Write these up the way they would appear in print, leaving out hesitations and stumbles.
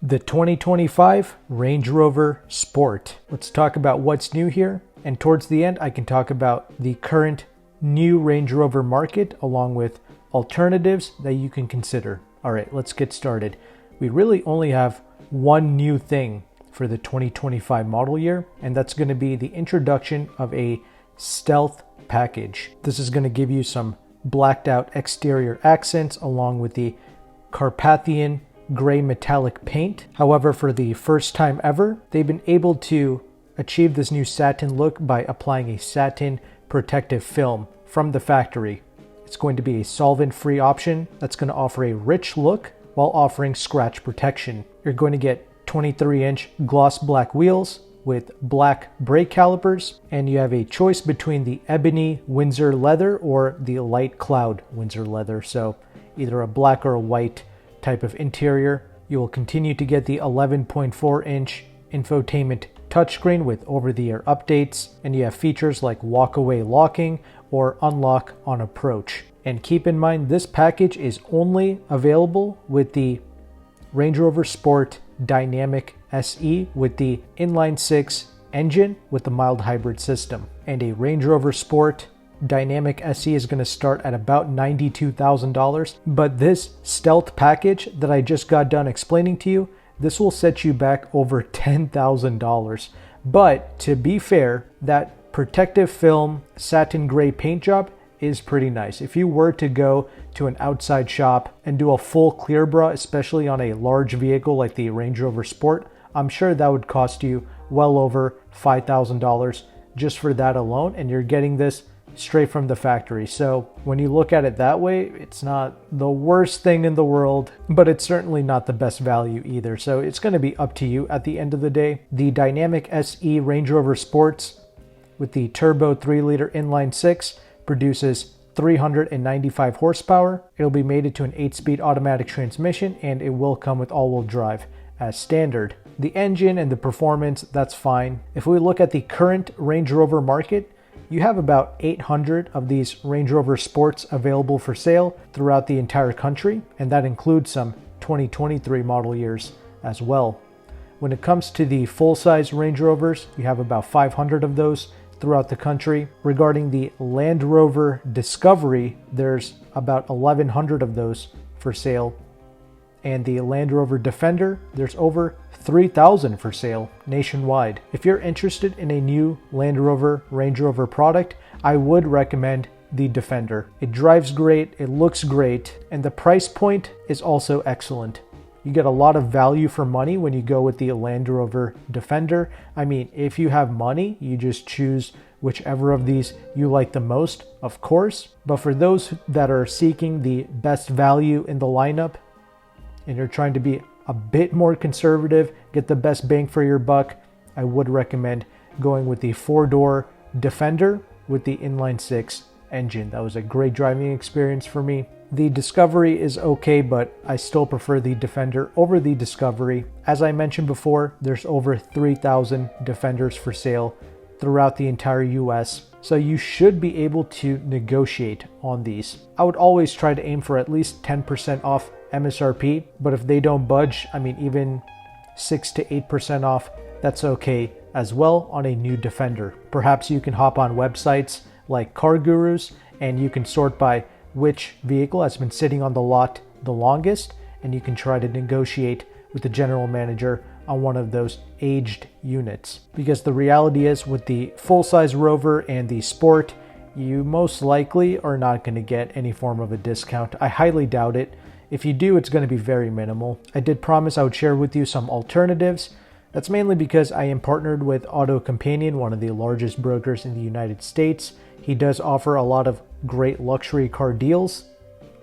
The 2025 Range Rover Sport. Let's talk about what's new here, and towards the end I can talk about the current new Range Rover market along with alternatives that you can consider. Alright, let's get started. We really only have one new thing for the 2025 model year, and that's going to be the introduction of a stealth package. This is going to give you some blacked out exterior accents along with the Carpathian gray metallic paint. However, for the first time ever, they've been able to achieve this new satin look by applying a satin protective film from the factory. It's going to be a solvent-free option that's going to offer a rich look while offering scratch protection. You're going to get 23-inch gloss black wheels with black brake calipers, and you have a choice between the ebony Windsor leather or the light cloud Windsor leather, so either a black or a white type of interior. You will continue to get the 11.4-inch infotainment touchscreen with over-the-air updates, and you have features like walk-away locking or unlock on approach. And keep in mind, this package is only available with the Range Rover Sport Dynamic SE with the inline-six engine with the mild hybrid system. And a Range Rover Sport Dynamic SE is going to start at about $92,000, but this stealth package that I just got done explaining to you, this will set you back over $10,000. But to be fair, that protective film satin gray paint job is pretty nice. If you were to go to an outside shop and do a full clear bra, especially on a large vehicle like the Range Rover Sport, I'm sure that would cost you well over $5,000 just for that alone, and you're getting this straight from the factory. So when you look at it that way, it's not the worst thing in the world, but it's certainly not the best value either. So it's going to be up to you at the end of the day. The Dynamic SE Range Rover Sports with the turbo 3-liter inline-six produces 395 horsepower. It'll be mated to an 8-speed automatic transmission, and it will come with all-wheel drive as standard. The engine and the performance, that's fine. If we look at the current Range Rover market, you have about 800 of these Range Rover Sports available for sale throughout the entire country, and that includes some 2023 model years as well. When it comes to the full-size Range Rovers, you have about 500 of those throughout the country. Regarding the Land Rover Discovery, there's about 1,100 of those for sale. And the Land Rover Defender, there's over 3,000 for sale nationwide. If you're interested in a new Land Rover Range Rover product, I would recommend the Defender. It drives great, it looks great, and the price point is also excellent. You get a lot of value for money when you go with the Land Rover Defender. I mean, if you have money, you just choose whichever of these you like the most, of course. But for those that are seeking the best value in the lineup, and you're trying to be a bit more conservative, get the best bang for your buck, I would recommend going with the 4-door Defender with the inline-six engine. That was a great driving experience for me. The Discovery is okay, but I still prefer the Defender over the Discovery. As I mentioned before, there's over 3,000 Defenders for sale throughout the entire US, so you should be able to negotiate on these. I would always try to aim for at least 10% off MSRP, but if they don't budge, I mean, even 6 to 8% off, that's okay as well on a new Defender. Perhaps you can hop on websites like Car Gurus and you can sort by which vehicle has been sitting on the lot the longest, and you can try to negotiate with the general manager on one of those aged units. Because the reality is, with the full-size Rover and the Sport, you most likely are not going to get any form of a discount. I highly doubt it. If you do, it's going to be very minimal. I did promise I would share with you some alternatives. That's mainly because I am partnered with AutoCompanion, one of the largest brokers in the United States. He does offer a lot of great luxury car deals.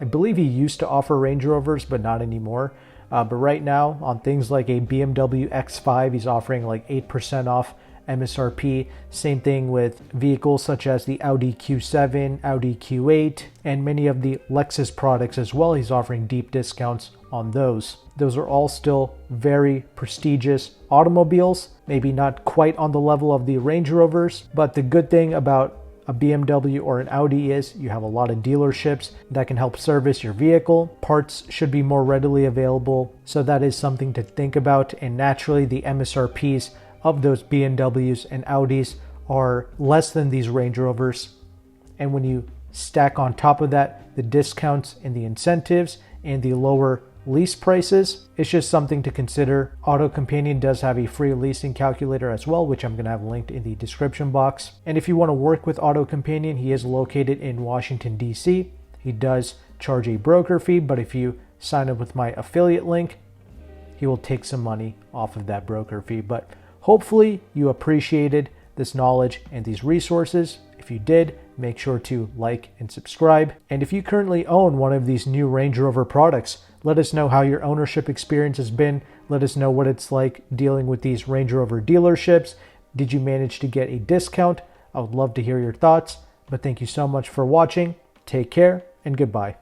I believe he used to offer Range Rovers, but not anymore. But right now, on things like a BMW X5, he's offering like 8% off MSRP. Same thing with vehicles such as the Audi Q7, Audi Q8, and many of the Lexus products as well. He's offering deep discounts on those. Those are all still very prestigious automobiles, maybe not quite on the level of the Range Rovers, but the good thing about a BMW or an Audi is, you have a lot of dealerships that can help service your vehicle. Parts should be more readily available, so that is something to think about. And naturally, the MSRPs of those BMWs and Audis are less than these Range Rovers. And when you stack on top of that the discounts and the incentives and the lower lease prices, it's just something to consider. AutoCompanion does have a free leasing calculator as well, which I'm going to have linked in the description box. And if you want to work with AutoCompanion, he is located in Washington, D.C. He does charge a broker fee, but if you sign up with my affiliate link, he will take some money off of that broker fee. But hopefully you appreciated this knowledge and these resources. If you did, make sure to like and subscribe. And if you currently own one of these new Range Rover products, let us know how your ownership experience has been. Let us know what it's like dealing with these Range Rover dealerships. Did you manage to get a discount? I would love to hear your thoughts. But thank you so much for watching. Take care and goodbye.